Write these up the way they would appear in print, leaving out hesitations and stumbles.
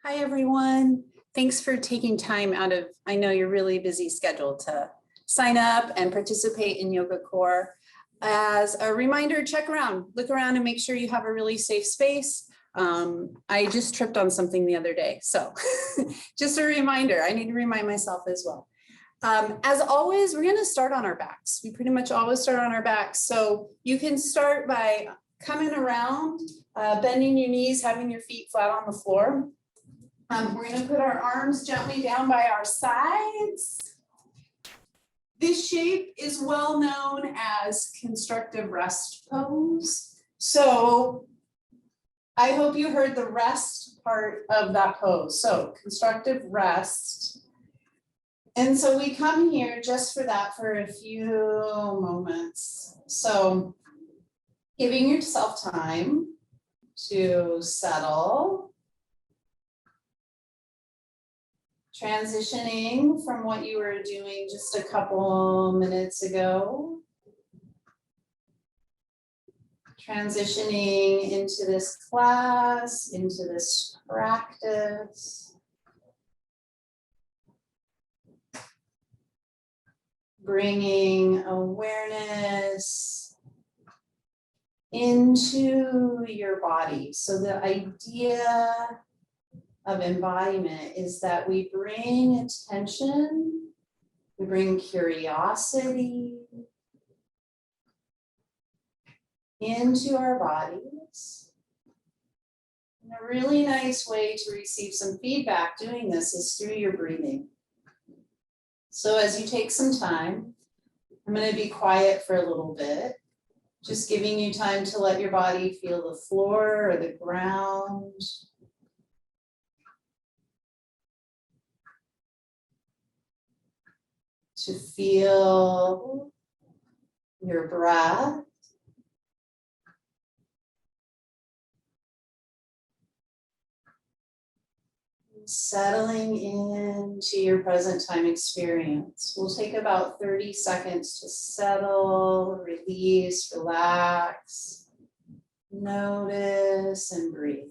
Hi, everyone. Thanks for taking time out of, I know your really busy schedule to sign up and participate in Yoga Core. As a reminder, check around, look around and make sure you have a really safe space. I just tripped on something the other day. So just a reminder, I need to remind myself as well. As always, we're going to start on our backs. We pretty much always start on our backs. So you can start by coming around, bending your knees, having your feet flat on the floor. We're going to put our arms gently down by our sides. This shape is well known as constructive rest pose. So I hope you heard the rest part of that pose. So constructive rest. And so we come here just for that for a few moments. So giving yourself time to settle. Transitioning from what you were doing just a couple minutes ago. Transitioning into this class, into this practice. Bringing awareness into your body. So the idea of embodiment is that we bring attention, we bring curiosity into our bodies. And a really nice way to receive some feedback doing this is through your breathing. So as you take some time, I'm going to be quiet for a little bit, just giving you time to let your body feel the floor or the ground. To feel your breath. Settling into your present time experience. We'll take about 30 seconds to settle, release, relax, notice, and breathe.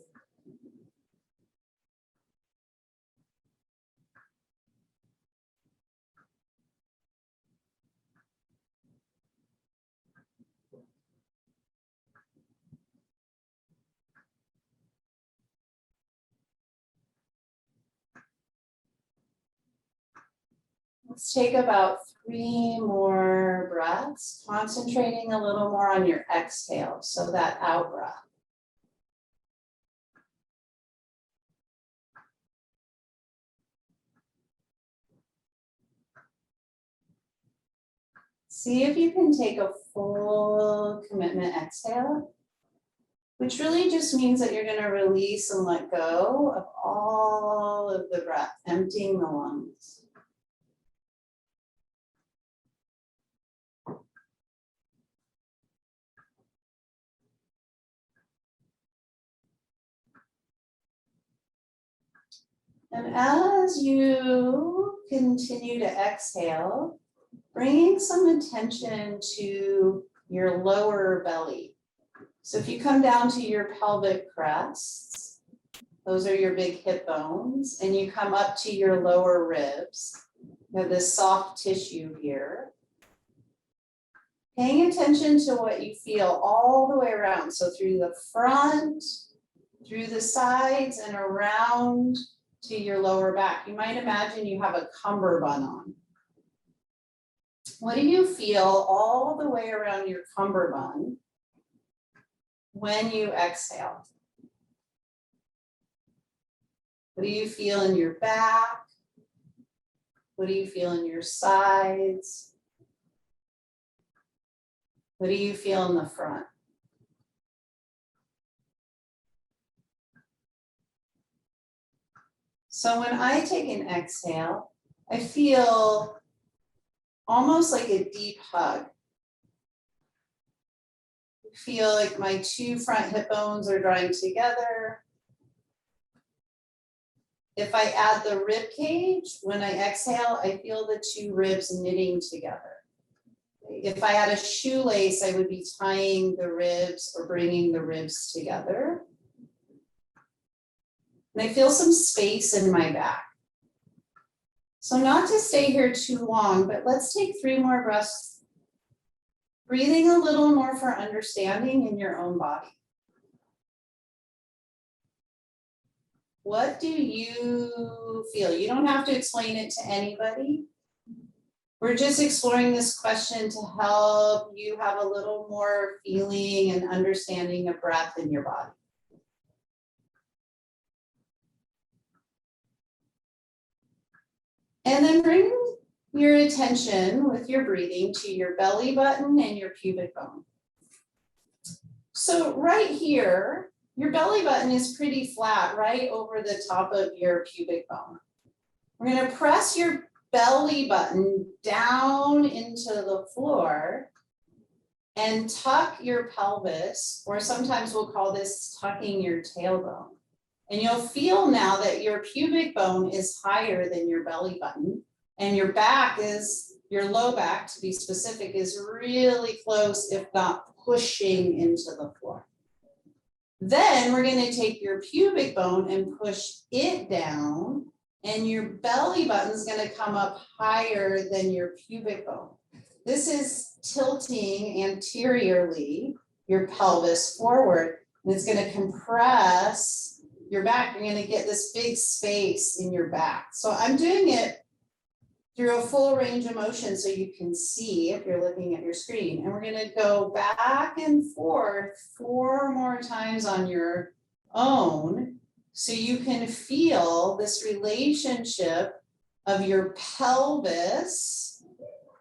Let's take about 3 more breaths, concentrating a little more on your exhale, so that out breath. See if you can take a full commitment exhale, which really just means that you're going to release and let go of all of the breath, emptying the lungs. And as you continue to exhale, bringing some attention to your lower belly. So if you come down to your pelvic crests, those are your big hip bones, and you come up to your lower ribs, you have this soft tissue here. Paying attention to what you feel all the way around. So through the front, through the sides, and around to your lower back. You might imagine you have a cummerbund on. What do you feel all the way around your cummerbund when you exhale? What do you feel in your back? What do you feel in your sides? What do you feel in the front? So when I take an exhale, I feel almost like a deep hug. I feel like my 2 front hip bones are drawing together. If I add the rib cage, when I exhale, I feel the 2 ribs knitting together. If I had a shoelace, I would be tying the ribs or bringing the ribs together. And I feel some space in my back. So not to stay here too long, but let's take 3 more breaths. Breathing a little more for understanding in your own body. What do you feel? You don't have to explain it to anybody. We're just exploring this question to help you have a little more feeling and understanding of breath in your body. And then bring your attention with your breathing to your belly button and your pubic bone. So right here, your belly button is pretty flat right over the top of your pubic bone. We're going to press your belly button down into the floor and tuck your pelvis, or sometimes we'll call this tucking your tailbone. And you'll feel now that your pubic bone is higher than your belly button, and your back is, your low back to be specific, is really close, if not pushing into the floor. Then we're going to take your pubic bone and push it down, and your belly button is going to come up higher than your pubic bone. This is tilting anteriorly your pelvis forward, and it's going to compress your back. You're going to get this big space in your back. So I'm doing it through a full range of motion so you can see if you're looking at your screen. And we're going to go back and forth 4 more times on your own so you can feel this relationship of your pelvis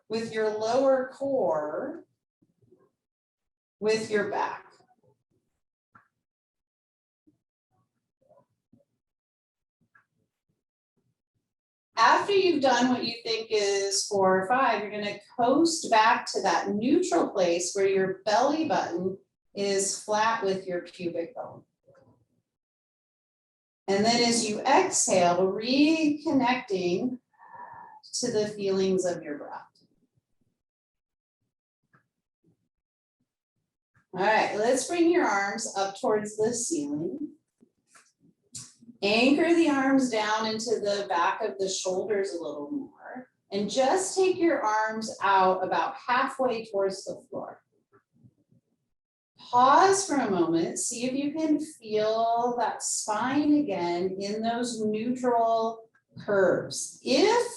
with your lower core with your back. After you've done what you think is 4 or 5, you're going to coast back to that neutral place where your belly button is flat with your pubic bone. And then as you exhale, reconnecting to the feelings of your breath. All right, let's bring your arms up towards the ceiling. Anchor the arms down into the back of the shoulders a little more, and just take your arms out about halfway towards the floor. Pause for a moment, see if you can feel that spine again in those neutral curves. If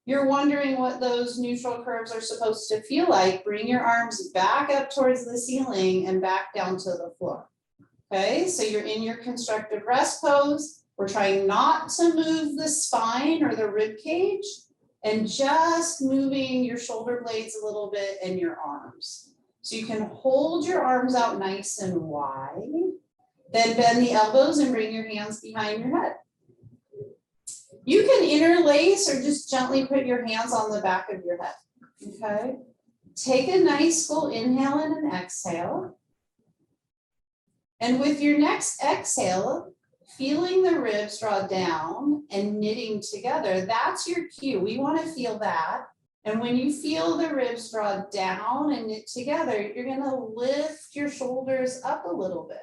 you're wondering what those neutral curves are supposed to feel like, bring your arms back up towards the ceiling and back down to the floor. Okay, so you're in your constructive rest pose. We're trying not to move the spine or the rib cage, and just moving your shoulder blades a little bit and your arms. So you can hold your arms out nice and wide, then bend the elbows and bring your hands behind your head. You can interlace or just gently put your hands on the back of your head, okay? Take a nice full inhale and an exhale. And with your next exhale, feeling the ribs draw down and knitting together, that's your cue. We want to feel that. And when you feel the ribs draw down and knit together, you're going to lift your shoulders up a little bit.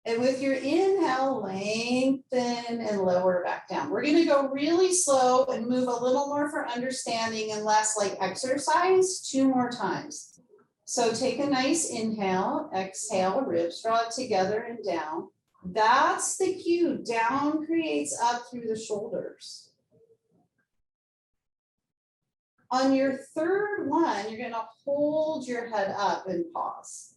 And with your inhale, lengthen and lower back down. We're going to go really slow and move a little more for understanding and less like exercise 2 more times. So take a nice inhale, exhale, ribs draw together and down. That's the cue. Down creates up through the shoulders. On your third one, you're going to hold your head up and pause.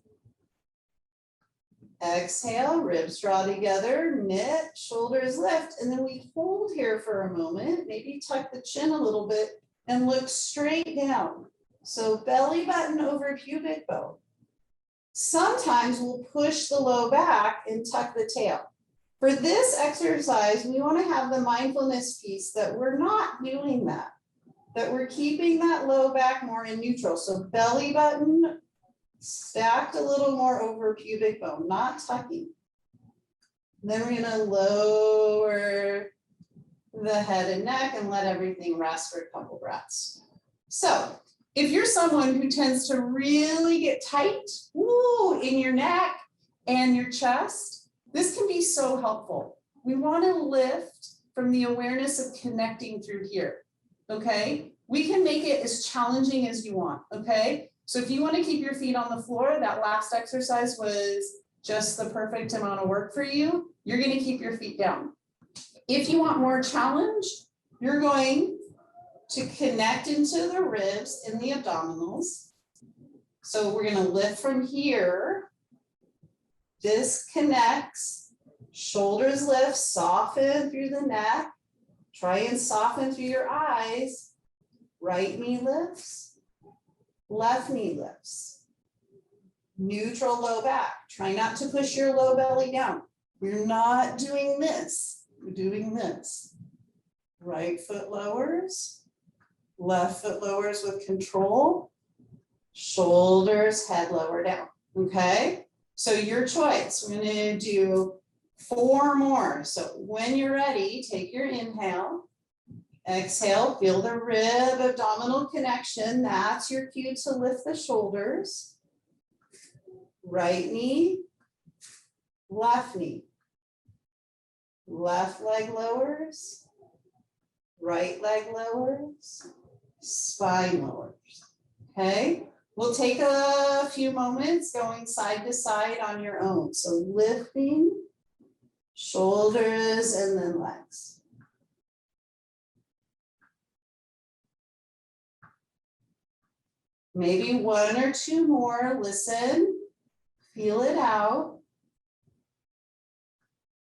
Exhale, ribs draw together, knit, shoulders lift, and then we hold here for a moment. Maybe tuck the chin a little bit and look straight down. So belly button over pubic bone. Sometimes we'll push the low back and tuck the tail. For this exercise, we want to have the mindfulness piece that we're not doing that we're keeping that low back more in neutral. So belly button stacked a little more over pubic bone, not tucking. Then we're going to lower the head and neck and let everything rest for a couple breaths. So if you're someone who tends to really get tight in your neck and your chest, This can be so helpful. We want to lift from the awareness of connecting through here, okay? We can make it as challenging as you want, okay? So if you want to keep your feet on the floor, that last exercise was just the perfect amount of work for you. You're going to keep your feet down. If you want more challenge, you're going to connect into the ribs and the abdominals. So we're going to lift from here. This connects, shoulders lift, soften through the neck. Try and soften through your eyes. Right knee lifts, left knee lifts. Neutral low back. Try not to push your low belly down. We're not doing this. We're doing this. Right foot lowers, left foot lowers with control. Shoulders, head lower down. Okay? So your choice. We're going to do 4 more. So when you're ready, take your inhale. Exhale, feel the rib abdominal connection. That's your cue to lift the shoulders. Right knee, left knee. Left leg lowers, right leg lowers, spine lowers. Okay, we'll take a few moments going side to side on your own. So lifting, shoulders, and then legs. Maybe 1 or 2 more. Listen, feel it out.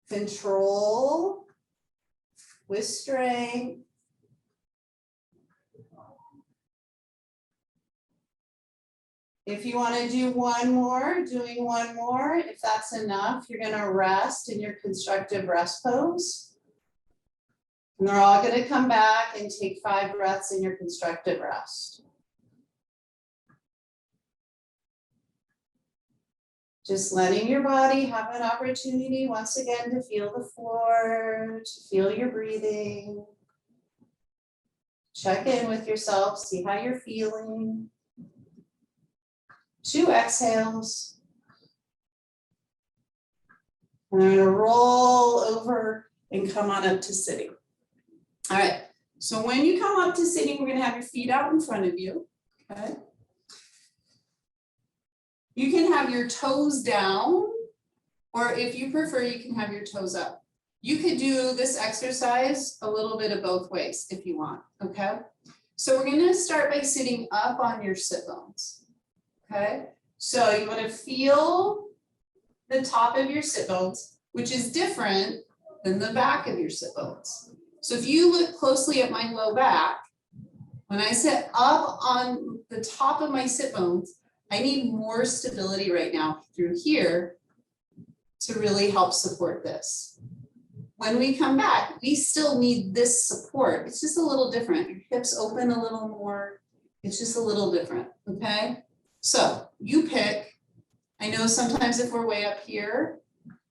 Control with strength. If you want to do 1 more, doing 1 more, if that's enough, you're going to rest in your constructive rest pose. And they're all going to come back and take 5 breaths in your constructive rest. Just letting your body have an opportunity once again to feel the floor, to feel your breathing. Check in with yourself, see how you're feeling. 2 exhales. And I'm going to roll over and come on up to sitting. All right, so when you come up to sitting, we're going to have your feet out in front of you. Okay. You can have your toes down, or if you prefer, you can have your toes up. You could do this exercise a little bit of both ways if you want, okay? So we're gonna start by sitting up on your sit bones, okay? So you wanna feel the top of your sit bones, which is different than the back of your sit bones. So if you look closely at my low back, when I sit up on the top of my sit bones, I need more stability right now through here to really help support this. When we come back, we still need this support. It's just a little different. Your hips open a little more. It's just a little different, okay? So you pick. I know sometimes if we're way up here,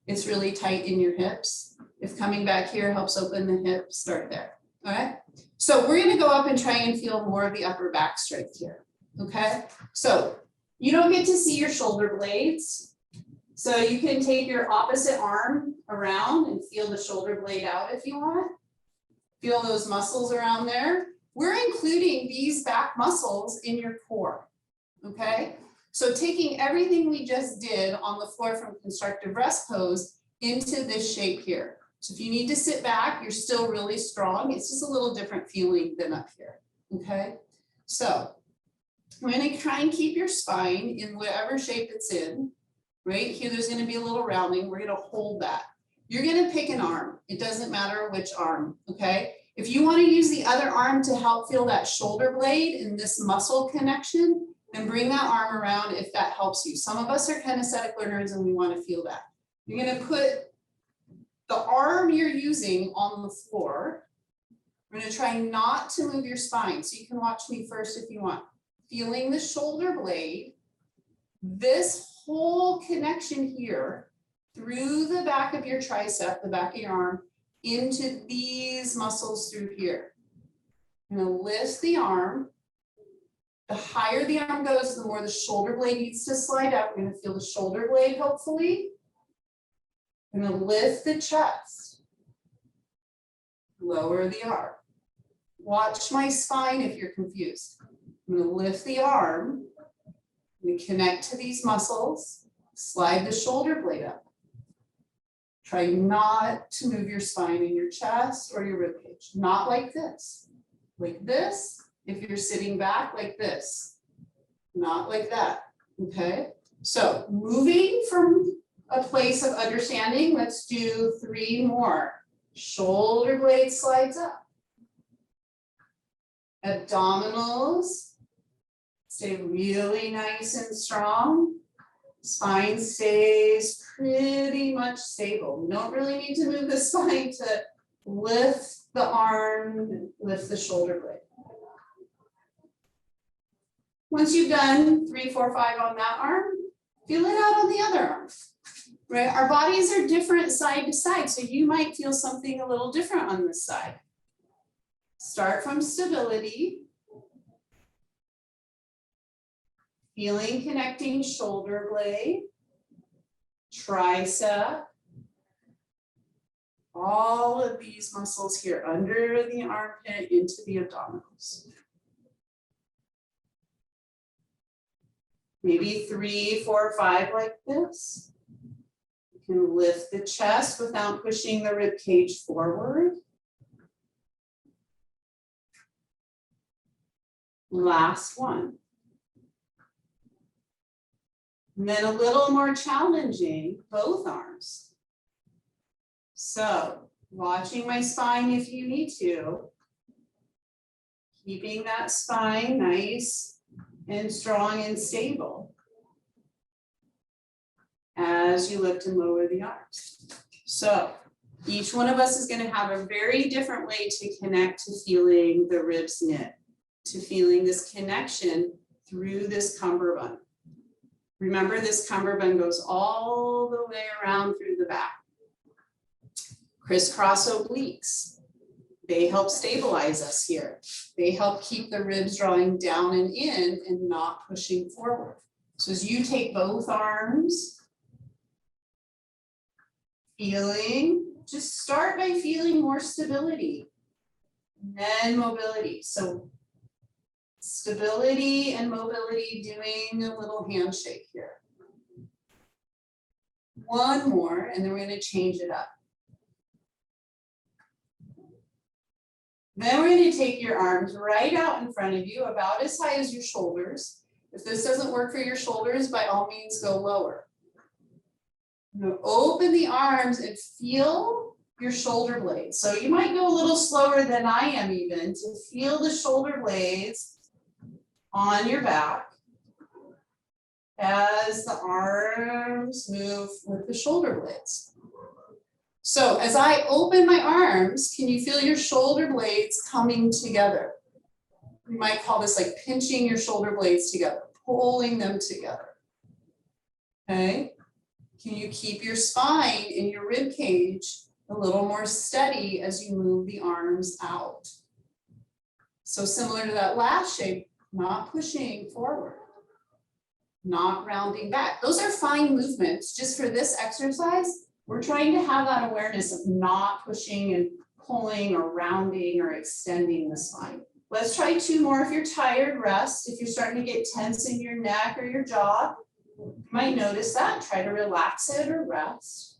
it's really tight in your hips. If coming back here helps open the hips, start there, all right? So we're gonna go up and try and feel more of the upper back strength here, okay? So you don't get to see your shoulder blades. So you can take your opposite arm around and feel the shoulder blade out if you want. Feel those muscles around there. We're including these back muscles in your core, okay? So taking everything we just did on the floor from constructive rest pose into this shape here. So if you need to sit back, you're still really strong. It's just a little different feeling than up here, okay? So we're gonna try and keep your spine in whatever shape it's in. Right here, there's gonna be a little rounding. We're gonna hold that. You're gonna pick an arm. It doesn't matter which arm, okay? If you wanna use the other arm to help feel that shoulder blade and this muscle connection, then bring that arm around if that helps you. Some of us are kinesthetic learners and we wanna feel that. You're gonna put the arm you're using on the floor. We're gonna try not to move your spine. So you can watch me first if you want. Feeling the shoulder blade, this whole connection here through the back of your tricep, the back of your arm, into these muscles through here. I'm gonna lift the arm. The higher the arm goes, the more the shoulder blade needs to slide up. We're gonna feel the shoulder blade, hopefully. I'm gonna lift the chest, lower the arm. Watch my spine if you're confused. I'm gonna lift the arm, I'm gonna connect to these muscles, slide the shoulder blade up. Try not to move your spine in your chest or your rib cage, not like this. Like this, if you're sitting back like this, not like that, okay? So moving from a place of understanding, let's do 3 more. Shoulder blade slides up. Abdominals stay really nice and strong. Spine stays pretty much stable. You don't really need to move the spine to lift the arm, lift the shoulder blade. Once you've done 3, 4, 5 on that arm, feel it out on the other arm. Right? Our bodies are different side to side, so you might feel something a little different on this side. Start from stability. Feeling connecting shoulder blade, tricep, all of these muscles here under the armpit into the abdominals. Maybe 3, 4, 5 like this. You can lift the chest without pushing the rib cage forward. Last one. And then a little more challenging, both arms. So watching my spine if you need to. Keeping that spine nice and strong and stable as you lift and lower the arms. So each one of us is going to have a very different way to connect to feeling the ribs knit, to feeling this connection through this cummerbund. Remember, this cummerbund goes all the way around through the back. Crisscross obliques. They help stabilize us here. They help keep the ribs drawing down and in and not pushing forward. So as you take both arms, just start by feeling more stability, then mobility. So stability and mobility, doing a little handshake here. One more, and then we're going to change it up. Then we're going to take your arms right out in front of you, about as high as your shoulders. If this doesn't work for your shoulders, by all means, go lower. Now open the arms and feel your shoulder blades. So you might go a little slower than I am even to feel the shoulder blades on your back as the arms move with the shoulder blades. So as I open my arms, can you feel your shoulder blades coming together? We might call this like pinching your shoulder blades together, pulling them together. Okay. Can you keep your spine and your rib cage a little more steady as you move the arms out? So similar to that last shape, not pushing forward, not rounding back. Those are fine movements. Just for this exercise, we're trying to have that awareness of not pushing and pulling or rounding or extending the spine. Let's try 2 more. If you're tired, rest. If you're starting to get tense in your neck or your jaw, you might notice that. Try to relax it or rest.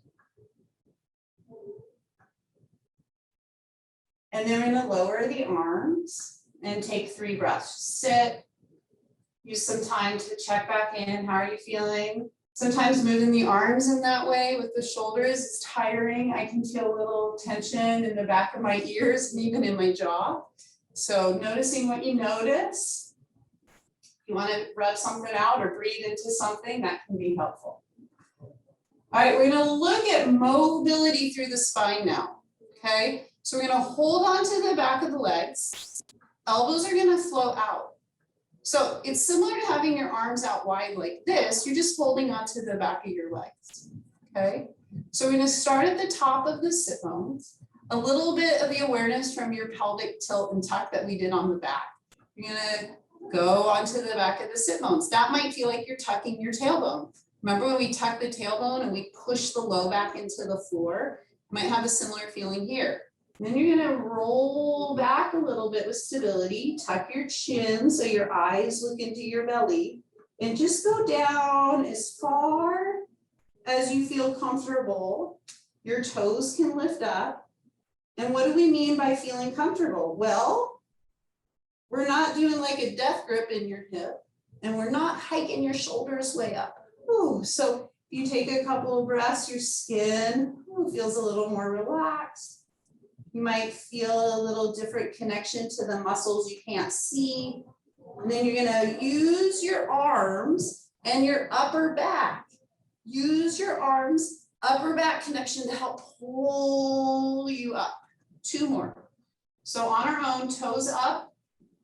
And then we're going to lower the arms and take 3 breaths. Sit. Use some time to check back in. How are you feeling? Sometimes moving the arms in that way with the shoulders is tiring. I can feel a little tension in the back of my ears and even in my jaw. So noticing what you notice. If you want to rub something out or breathe into something, that can be helpful. All right, we're going to look at mobility through the spine now. Okay, so we're going to hold on to the back of the legs. Elbows are going to flow out. So it's similar to having your arms out wide like this. You're just holding onto the back of your legs, okay? So we're going to start at the top of the sit bones. A little bit of the awareness from your pelvic tilt and tuck that we did on the back. You're going to go onto the back of the sit bones. That might feel like you're tucking your tailbone. Remember when we tuck the tailbone and we push the low back into the floor? You might have a similar feeling here. And then you're gonna roll back a little bit with stability, tuck your chin so your eyes look into your belly, and just go down as far as you feel comfortable. Your toes can lift up. And what do we mean by feeling comfortable? Well, we're not doing like a death grip in your hip, and we're not hiking your shoulders way up. Ooh, so you take a couple of breaths, your skin feels a little more relaxed. You might feel a little different connection to the muscles you can't see. And then you're gonna use your arms and your upper back. Use your arms, upper back connection to help pull you up. 2 more. So on our own, toes up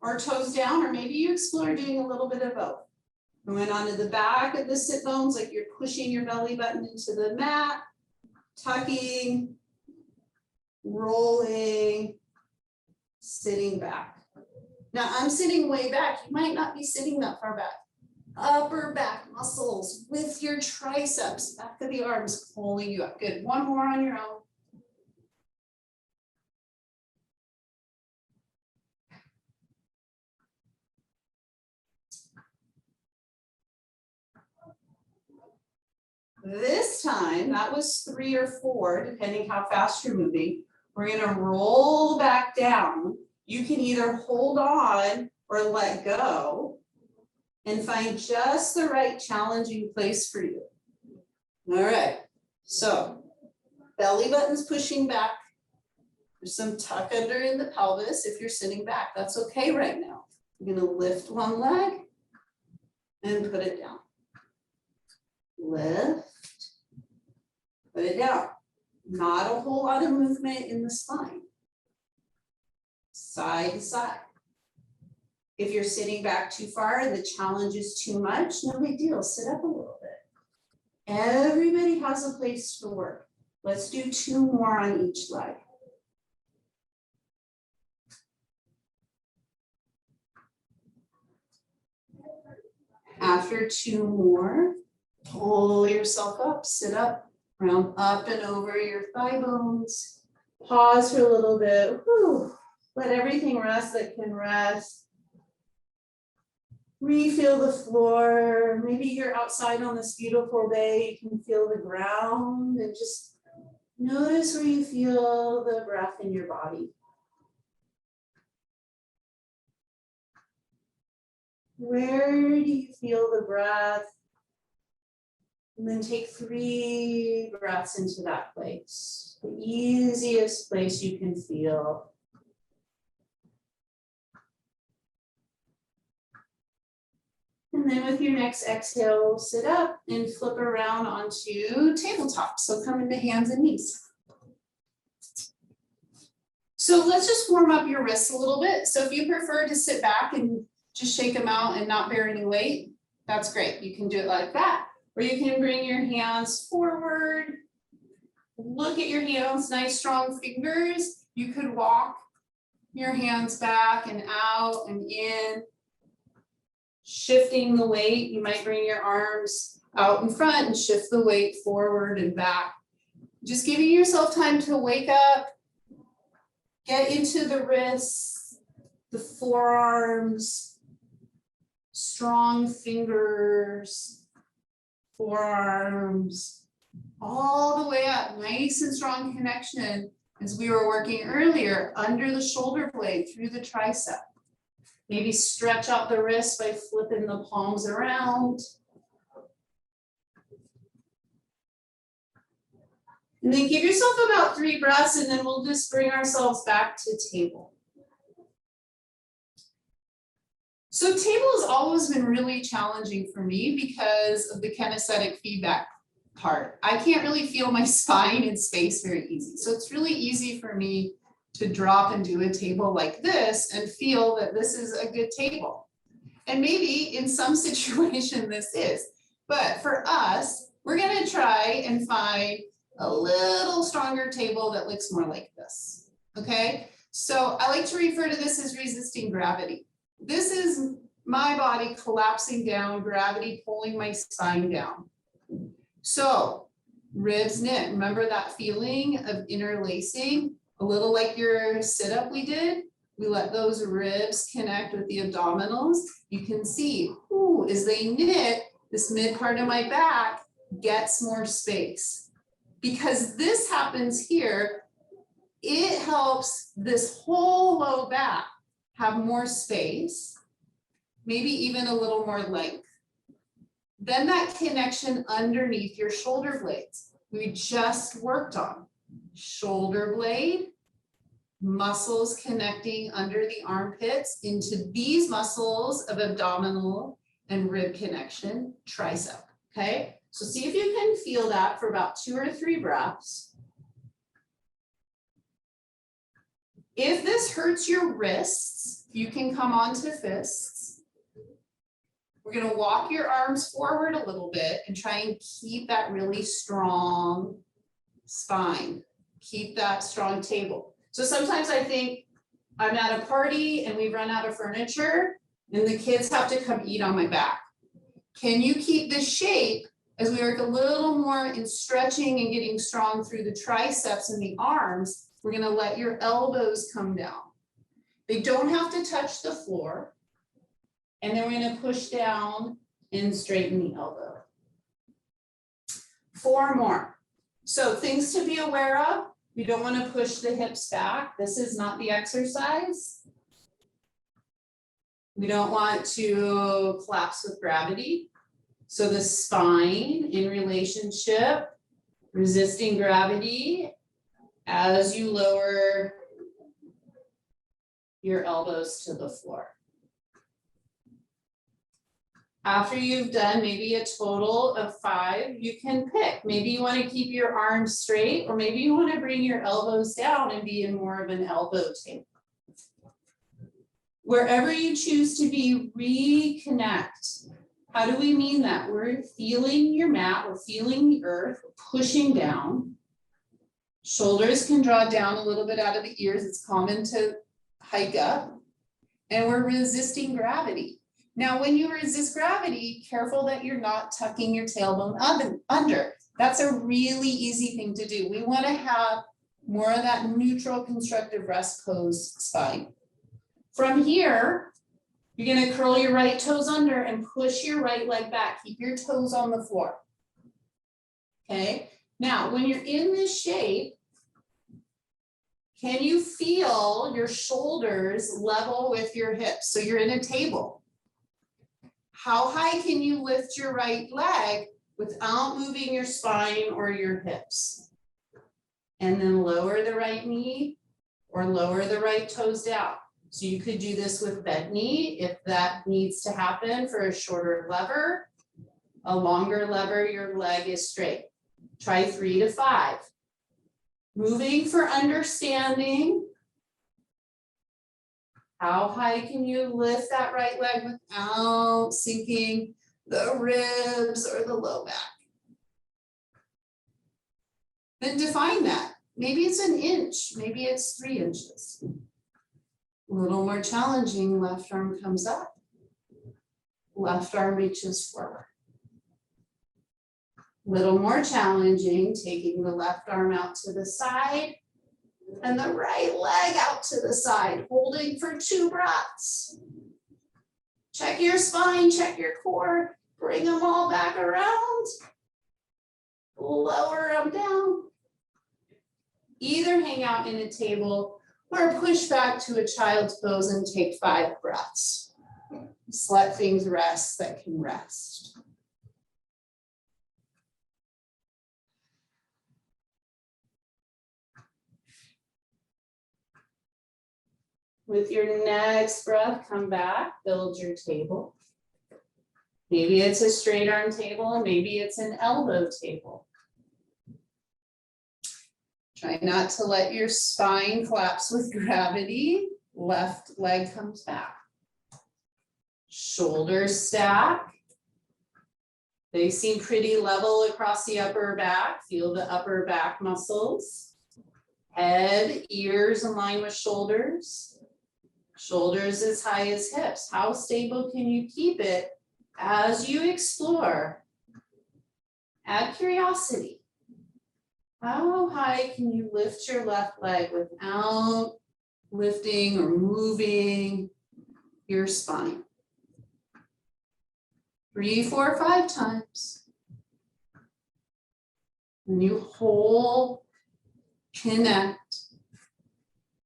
or toes down, or maybe you explore doing a little bit of both. Going onto the back of the sit bones, like you're pushing your belly button into the mat, tucking, rolling, sitting back. Now I'm sitting way back. You might not be sitting that far back. Upper back muscles with your triceps, back of the arms pulling you up. Good. 1 more on your own. This time, that was 3 or 4, depending how fast you're moving. We're gonna roll back down. You can either hold on or let go and find just the right challenging place for you. All right, so belly button's pushing back. There's some tuck under in the pelvis. If you're sitting back, that's okay right now. You're gonna lift one leg and put it down. Lift, put it down. Not a whole lot of movement in the spine. Side to side. If you're sitting back too far and the challenge is too much, no big deal, sit up a little bit. Everybody has a place to work. Let's do 2 more on each leg. After 2 more, pull yourself up, sit up, round up and over your thigh bones. Pause for a little bit. Whew. Let everything rest that can rest. Refeel the floor. Maybe you're outside on this beautiful day. You can feel the ground and just notice where you feel the breath in your body. Where do you feel the breath? And then take 3 breaths into that place, the easiest place you can feel. And then with your next exhale, sit up and flip around onto tabletop. So come into hands and knees. So let's just warm up your wrists a little bit. So if you prefer to sit back and just shake them out and not bear any weight, that's great. You can do it like that. Or you can bring your hands forward. Look at your hands, nice strong fingers. You could walk your hands back and out and in. Shifting the weight, you might bring your arms out in front and shift the weight forward and back. Just giving yourself time to wake up, get into the wrists, the forearms, strong fingers, forearms, all the way up, nice and strong connection as we were working earlier, under the shoulder blade, through the tricep. Maybe stretch out the wrist by flipping the palms around. And then give yourself about 3 breaths, and then we'll just bring ourselves back to table. So table has always been really challenging for me because of the kinesthetic feedback part. I can't really feel my spine in space very easy. So it's really easy for me to drop and do a table like this and feel that this is a good table. And maybe in some situation this is, but for us, we're gonna try and find a little stronger table that looks more like this, okay? So I like to refer to this as resisting gravity. This is my body collapsing down, gravity pulling my spine down. So ribs knit, remember that feeling of interlacing, a little like your sit-up we did? We let those ribs connect with the abdominals. You can see, ooh, as they knit, this mid part of my back gets more space. Because this happens here, it helps this whole low back have more space, maybe even a little more length. Then that connection underneath your shoulder blades, we just worked on. Shoulder blade, muscles connecting under the armpits into these muscles of abdominal and rib connection, tricep, okay? So see if you can feel that for about 2 or 3 breaths. If this hurts your wrists, you can come onto fists. We're gonna walk your arms forward a little bit and try and keep that really strong spine. Keep that strong table. So sometimes I think I'm at a party and we run out of furniture and the kids have to come eat on my back. Can you keep this shape as we work a little more in stretching and getting strong through the triceps and the arms? We're gonna let your elbows come down. They don't have to touch the floor. And then we're gonna push down and straighten the elbow. 4 more. So things to be aware of. We don't want to push the hips back. This is not the exercise. We don't want to collapse with gravity. So the spine in relationship, resisting gravity as you lower your elbows to the floor. After you've done maybe a total of 5, you can pick. Maybe you want to keep your arms straight, or maybe you want to bring your elbows down and be in more of an elbow table. Wherever you choose to be, reconnect. How do we mean that? We're feeling your mat, we're feeling the earth, we're pushing down. Shoulders can draw down a little bit out of the ears. It's common to hike up. And we're resisting gravity. Now, when you resist gravity, careful that you're not tucking your tailbone under. That's a really easy thing to do. We want to have more of that neutral constructive rest pose spine. From here, you're going to curl your right toes under and push your right leg back. Keep your toes on the floor. Okay. Now, when you're in this shape, can you feel your shoulders level with your hips? So you're in a table. How high can you lift your right leg without moving your spine or your hips? And then lower the right knee or lower the right toes down. So you could do this with bent knee if that needs to happen for a shorter lever. A longer lever, your leg is straight. Try 3 to 5. Moving for understanding. How high can you lift that right leg without sinking the ribs or the low back? Then define that. Maybe it's 1 inch, maybe it's 3 inches. A little more challenging, left arm comes up, left arm reaches forward. Little more challenging, taking the left arm out to the side and the right leg out to the side, holding for 2 breaths. Check your spine, check your core, bring them all back around. Lower them down. Either hang out in a table or push back to a child's pose and take 5 breaths. Just let things rest that can rest. With your next breath, come back, build your table. Maybe it's a straight arm table and maybe it's an elbow table. Try not to let your spine collapse with gravity. Left leg comes back. Shoulders stack. They seem pretty level across the upper back. Feel the upper back muscles. Head, ears align with shoulders. Shoulders as high as hips. How stable can you keep it as you explore? Add curiosity. How high can you lift your left leg without lifting or moving your spine? 3, 4, 5 times. When you hold, connect.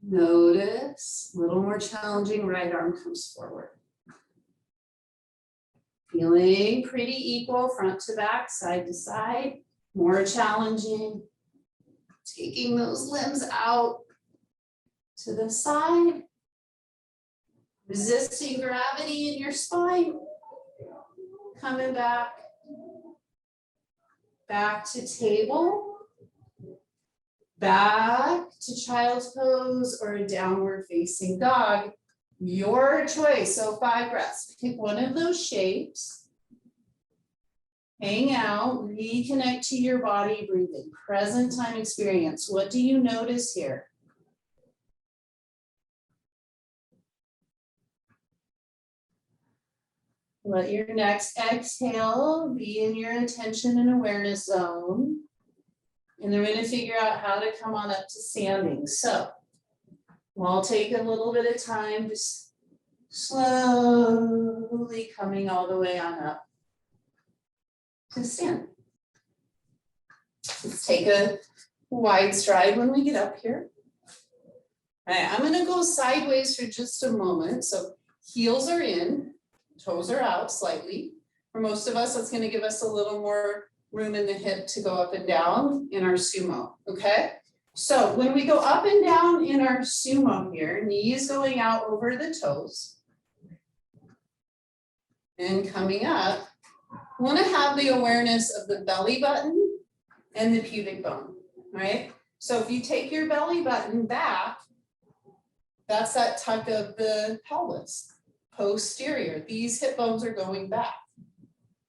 Notice, a little more challenging, right arm comes forward. Feeling pretty equal, front to back, side to side. More challenging. Taking those limbs out to the side. Resisting gravity in your spine. Coming back. Back to table. Back to child's pose or a downward facing dog. Your choice. So 5 breaths. Pick one of those shapes. Hang out, reconnect to your body, breathe in. Present time experience. What do you notice here? Let your next exhale be in your attention and awareness zone. And then we're going to figure out how to come on up to standing. So we'll take a little bit of time, just slowly coming all the way on up to stand. Let's take a wide stride when we get up here. All right, I'm going to go sideways for just a moment. So heels are in, toes are out slightly. For most of us, that's going to give us a little more room in the hip to go up and down in our sumo, okay? So when we go up and down in our sumo here, knees going out over the toes and coming up, I want to have the awareness of the belly button and the pubic bone, right? So if you take your belly button back, that's that tuck of the pelvis, posterior. These hip bones are going back,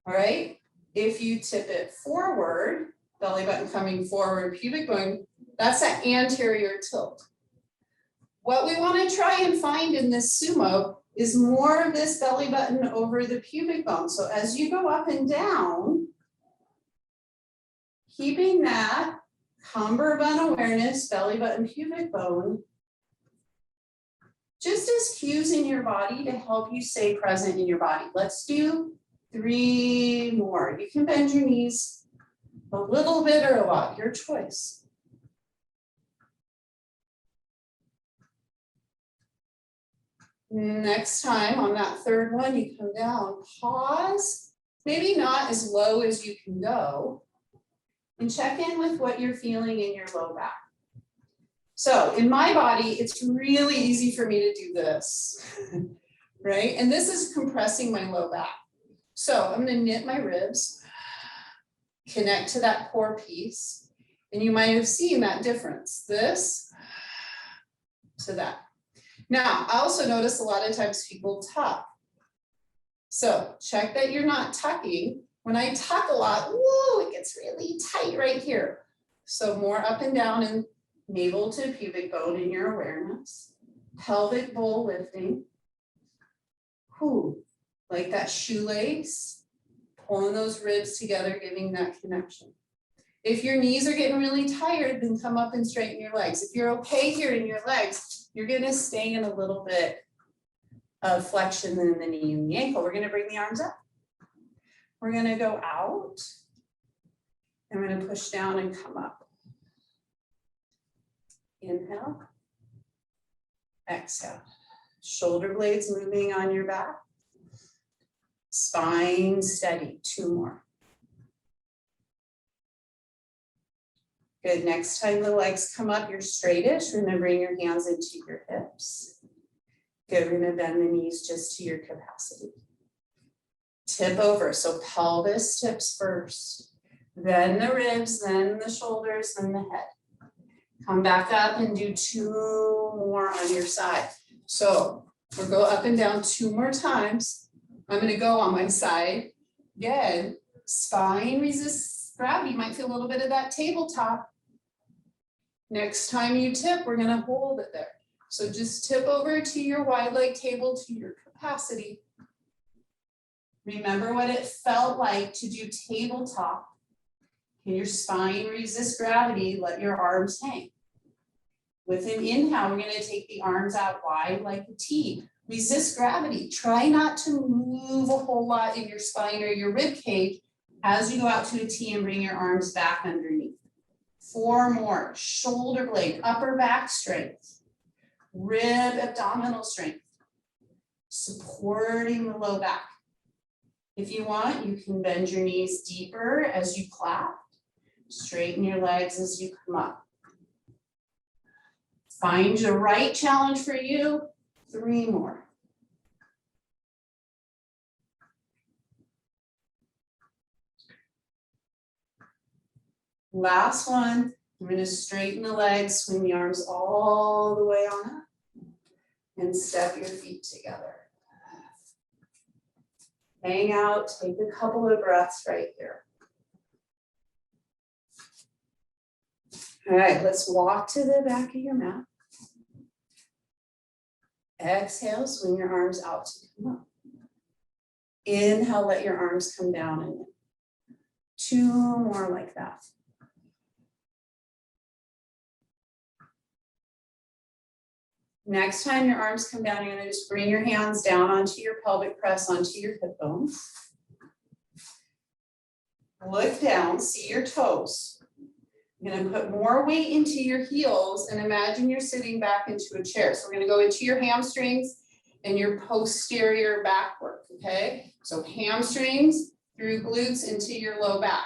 all right? If you tip it forward, belly button coming forward, pubic bone, that's that anterior tilt. What we want to try and find in this sumo is more of this belly button over the pubic bone. So as you go up and down, keeping that cummerbund awareness, belly button, pubic bone, just as cues in your body to help you stay present in your body. Let's do 3 more. You can bend your knees a little bit or a lot, your choice. Next time on that 3rd one, you come down, pause, maybe not as low as you can go, and check in with what you're feeling in your low back. So in my body, it's really easy for me to do this, right? And this is compressing my low back. So I'm going to knit my ribs, connect to that core piece, and you might have seen that difference, this to that. Now, I also notice a lot of times people tuck. So check that you're not tucking. When I tuck a lot, whoa, it gets really tight right here. So more up and down and navel to pubic bone in your awareness. Pelvic bowl lifting. Whew. Like that shoelace, pulling those ribs together, giving that connection. If your knees are getting really tired, then come up and straighten your legs. If you're okay here in your legs, you're gonna stay in a little bit of flexion in the knee and the ankle. We're gonna bring the arms up. We're gonna go out. And we're gonna push down and come up. Inhale. Exhale. Shoulder blades moving on your back. Spine steady, 2 more. Good, next time the legs come up, you're straightish. We're gonna bring your hands into your hips. Good, we're gonna bend the knees just to your capacity. Tip over, so pelvis tips first, then the ribs, then the shoulders, then the head. Come back up and do 2 more on your side. So we'll go up and down 2 more times. I'm going to go on my side. Again, spine resists gravity. You might feel a little bit of that tabletop. Next time you tip, we're going to hold it there. So just tip over to your wide leg table to your capacity. Remember what it felt like to do tabletop Can your spine resist gravity? Let your arms hang. With an inhale, we're going to take the arms out wide like a T. Resist gravity. Try not to move a whole lot in your spine or your rib cage as you go out to a T and bring your arms back underneath. 4 more. Shoulder blade, upper back strength, rib abdominal strength, supporting the low back. If you want, you can bend your knees deeper as you clap. Straighten your legs as you come up. Find the right challenge for you. 3 more. Last one. I'm going to straighten the legs, swing the arms all the way on up, and step your feet together. Hang out, take a couple of breaths right here. All right, let's walk to the back of your mat. Exhale, swing your arms out to come up. Inhale, let your arms come down, and 2 more like that. Next time your arms come down, you're going to just bring your hands down onto your pelvic press, onto your hip bones. Look down, see your toes. You're going to put more weight into your heels and imagine you're sitting back into a chair. So we're going to go into your hamstrings and your posterior back work, okay? So hamstrings through glutes into your low back.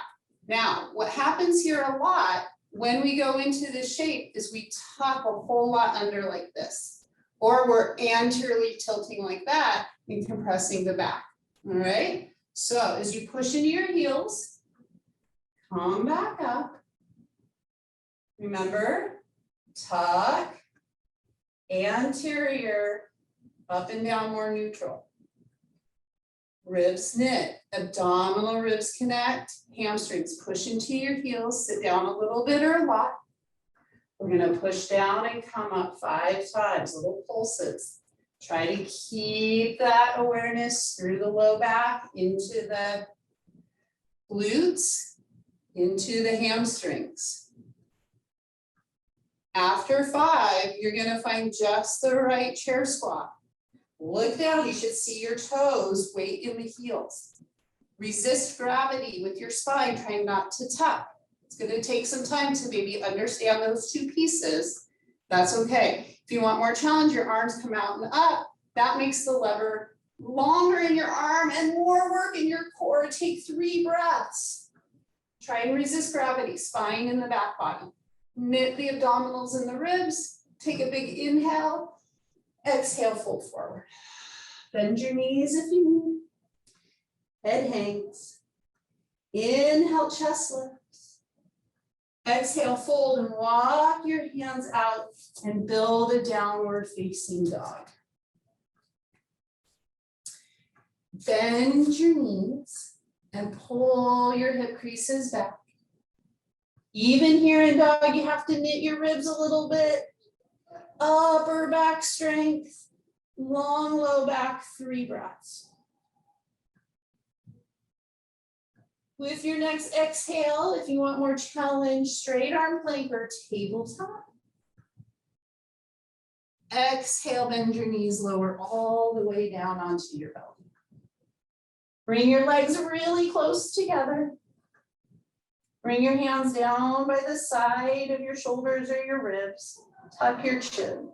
Now, what happens here a lot when we go into this shape is we tuck a whole lot under like this, or we're anteriorly tilting like that and compressing the back, all right? So as you push into your heels, come back up. Remember, tuck, anterior, up and down more neutral. Ribs knit, abdominal ribs connect, hamstrings push into your heels, sit down a little bit or a lot. We're going to push down and come up 5 times, little pulses. Try to keep that awareness through the low back, into the glutes, into the hamstrings. After 5, you're going to find just the right chair squat. Look down, you should see your toes, weight in the heels. Resist gravity with your spine, trying not to tuck. It's going to take some time to maybe understand those 2 pieces. That's okay. If you want more challenge, your arms come out and up. That makes the lever longer in your arm and more work in your core. Take 3 breaths. Try and resist gravity, spine in the back body. Knit the abdominals and the ribs. Take a big inhale. Exhale, fold forward. Bend your knees if you need. Head hangs. Inhale, chest lifts. Exhale, fold and walk your hands out and build a downward facing dog. Bend your knees and pull your hip creases back. Even here in dog, you have to knit your ribs a little bit. Upper back strength, long low back, 3 breaths. With your next exhale, if you want more challenge, straight arm plank or tabletop. Exhale, bend your knees lower all the way down onto your belly. Bring your legs really close together. Bring your hands down by the side of your shoulders or your ribs. Tuck your chin.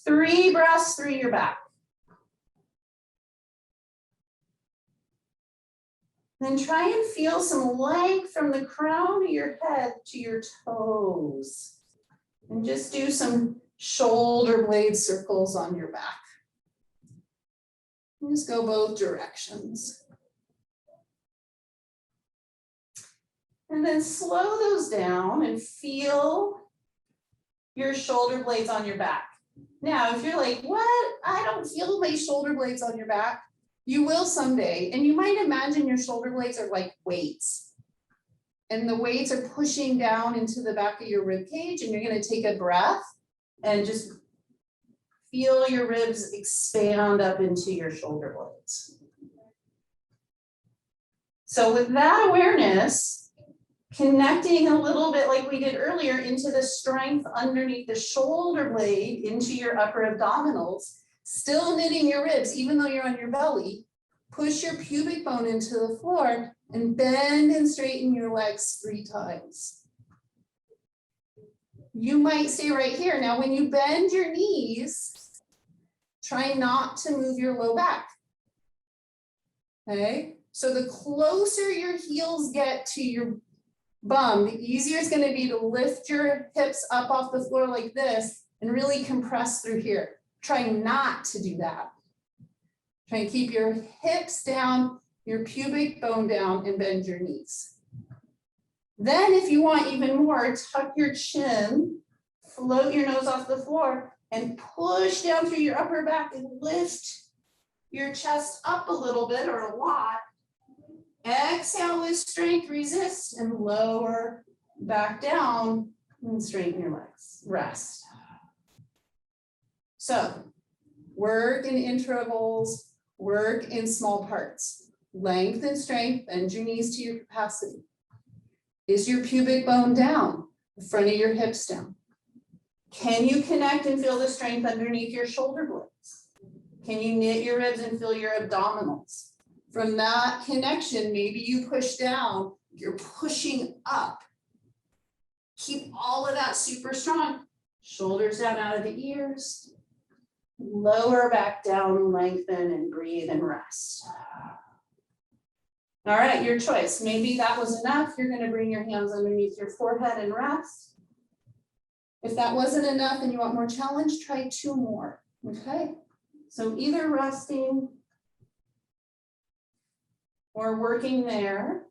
3 breaths through your back. Then try and feel some length from the crown of your head to your toes. And just do some shoulder blade circles on your back. And just go both directions. And then slow those down and feel your shoulder blades on your back. Now, if you're like, what? I don't feel my shoulder blades on your back. You will someday. And you might imagine your shoulder blades are like weights. And the weights are pushing down into the back of your rib cage. And you're going to take a breath and just feel your ribs expand up into your shoulder blades. So with that awareness, Connecting a little bit like we did earlier into the strength underneath the shoulder blade, into your upper abdominals, still knitting your ribs, even though you're on your belly. Push your pubic bone into the floor and bend and straighten your legs 3 times. You might stay right here. Now, when you bend your knees, try not to move your low back. Okay, so the closer your heels get to your bum, the easier it's going to be to lift your hips up off the floor like this and really compress through here. Try not to do that. Try and keep your hips down, your pubic bone down, and bend your knees. Then if you want even more, tuck your chin, float your nose off the floor, and push down through your upper back and lift your chest up a little bit or a lot. Exhale with strength, resist, and lower back down and straighten your legs. Rest. So work in intervals, work in small parts. Length and strength, bend your knees to your capacity. Is your pubic bone down? The front of your hips down? Can you connect and feel the strength underneath your shoulder blades? Can you knit your ribs and feel your abdominals? From that connection, maybe you push down, you're pushing up. Keep all of that super strong. Shoulders down out of the ears. Lower back down, lengthen and breathe and rest. All right, your choice. Maybe that was enough. You're going to bring your hands underneath your forehead and rest. If that wasn't enough and you want more challenge, try 2 more. Okay, so either resting or working there.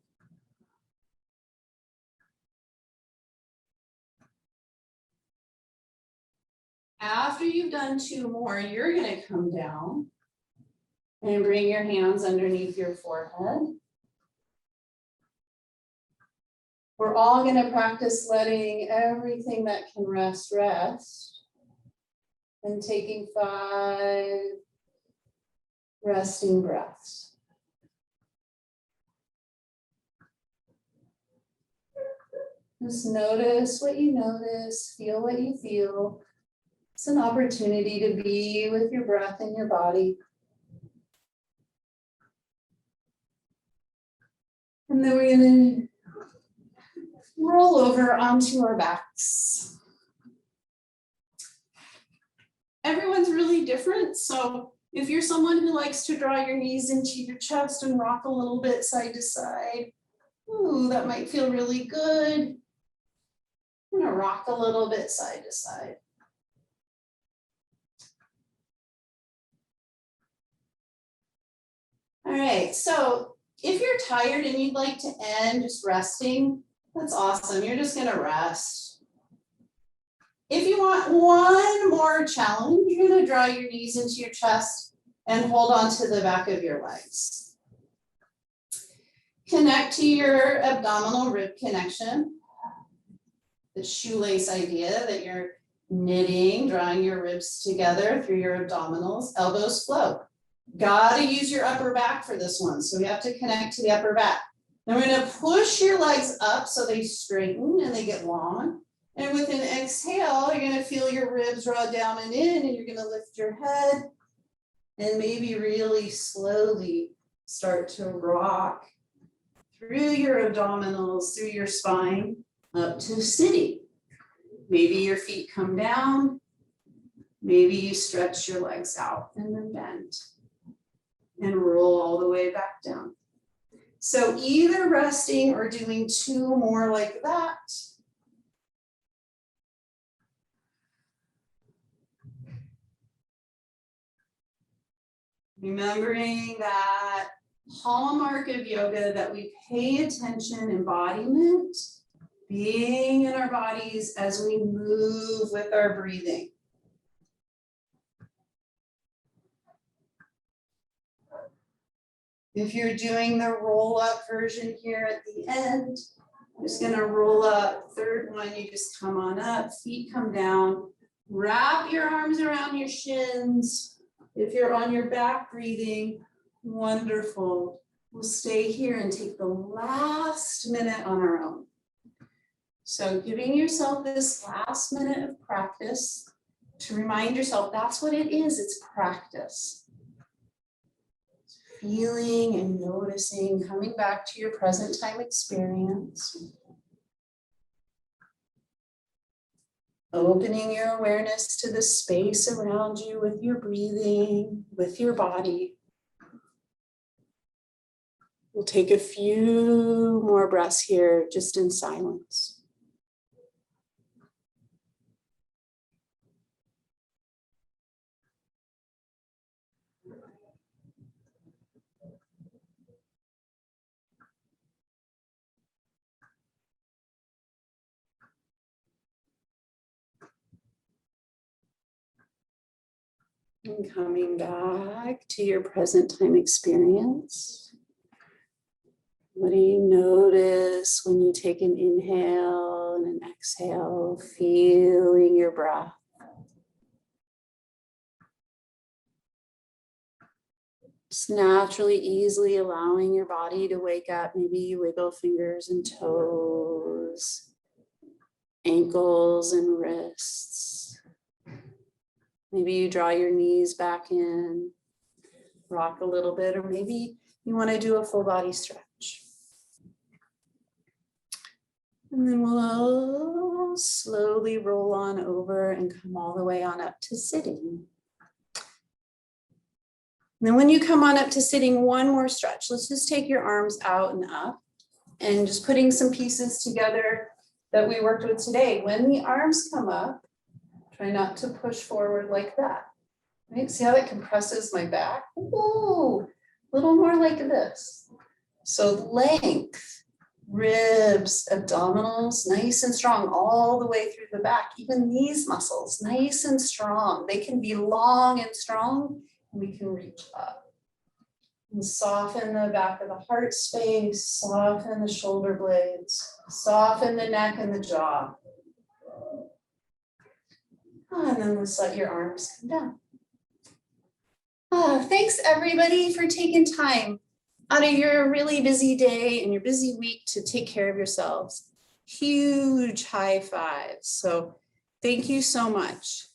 After you've done 2 more, you're going to come down and bring your hands underneath your forehead. We're all going to practice letting everything that can rest, rest. And taking 5 resting breaths. Just notice what you notice, feel what you feel. It's an opportunity to be with your breath in your body. And then we're going to roll over onto our backs. Everyone's really different. So if you're someone who likes to draw your knees into your chest and rock a little bit side to side, ooh, that might feel really good. I'm gonna rock a little bit side to side. All right, so if you're tired and you'd like to end just resting, that's awesome. You're just gonna rest. If you want one more challenge, you're gonna draw your knees into your chest and hold on to the back of your legs. Connect to your abdominal rib connection. The shoelace idea that you're knitting, drawing your ribs together through your abdominals, elbows float. Gotta use your upper back for this one. So we have to connect to the upper back. Then we're gonna push your legs up so they straighten and they get long. And with an exhale, you're gonna feel your ribs draw down and in, and you're gonna lift your head and maybe really slowly start to rock through your abdominals, through your spine, up to sitting. Maybe your feet come down. Maybe you stretch your legs out and then bend and roll all the way back down. So either resting or doing 2 more like that. Remembering that hallmark of yoga that we pay attention, embodiment, being in our bodies as we move with our breathing. If you're doing the roll up version here at the end, I'm just gonna roll up. 3rd one, you just come on up, feet come down, wrap your arms around your shins. If you're on your back breathing, wonderful. We'll stay here and take the last minute on our own. So giving yourself this last minute of practice to remind yourself that's what it is, it's practice. Feeling and noticing, coming back to your present time experience. Opening your awareness to the space around you with your breathing, with your body. We'll take a few more breaths here, just in silence. And coming back to your present time experience. What do you notice when you take an inhale and an exhale, feeling your breath? Just naturally, easily allowing your body to wake up. Maybe you wiggle fingers and toes, ankles and wrists. Maybe you draw your knees back in, rock a little bit, or maybe you want to do a full body stretch. And then we'll slowly roll on over and come all the way on up to sitting. And then when you come on up to sitting, one more stretch. Let's just take your arms out and up and just putting some pieces together that we worked with today. When the arms come up, try not to push forward like that. Right? See how that compresses my back? Ooh, a little more like this. So length, ribs, abdominals, nice and strong all the way through the back. Even these muscles, nice and strong. They can be long and strong, and we can reach up. And soften the back of the heart space, soften the shoulder blades, soften the neck and the jaw. And then let's let your arms come down. Thanks everybody for taking time out of your really busy day and your busy week to take care of yourselves. Huge high fives. So thank you so much.